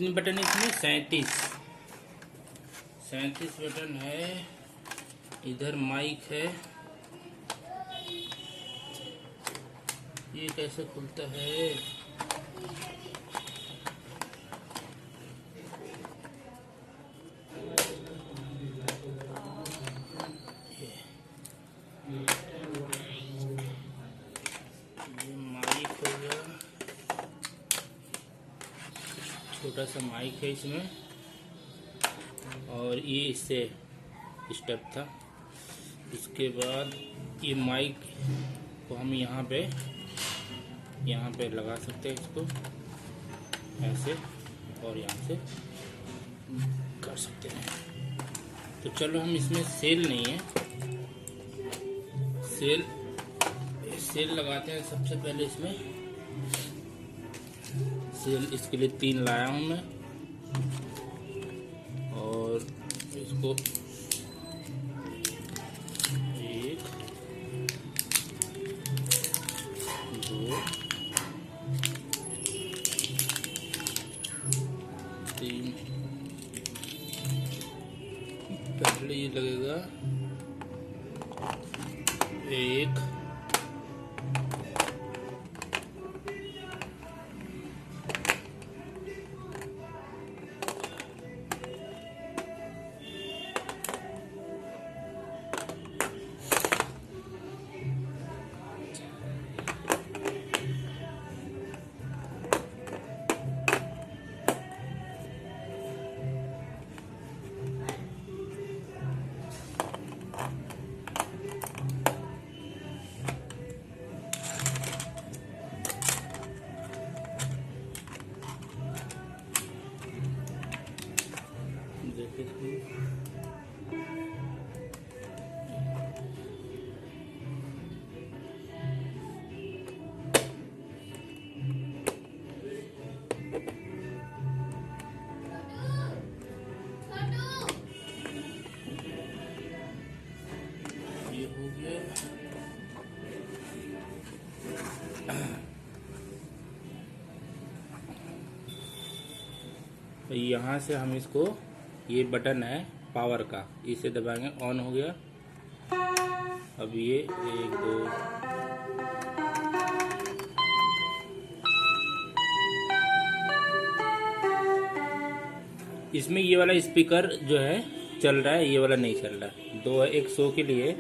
कितनी बटन है इसमें? 37 बटन है। इधर माइक है। ये कैसे खुलता है? ये माइक हो गया, छोटा सा माइक है इसमें, और ये इससे स्टेप था। इसके बाद ये माइक को हम यहाँ पे लगा सकते हैं इसको ऐसे, और यहाँ से कर सकते हैं। तो चलो, हम इसमें सेल नहीं है, सेल लगाते हैं। सबसे पहले इसमें सेल, इसके लिए 3 लाया हूँ मैं, और इसको 1 2 3, पहले ये लगेगा 1, ये हो गया। तो यहाँ से हम इसको, ये बटन है पावर का, इसे दबाएंगे, ऑन हो गया। अब ये 1 2, इसमें ये वाला स्पीकर जो है चल रहा है, ये वाला नहीं चल रहा है। 2 है, एक 100 के लिए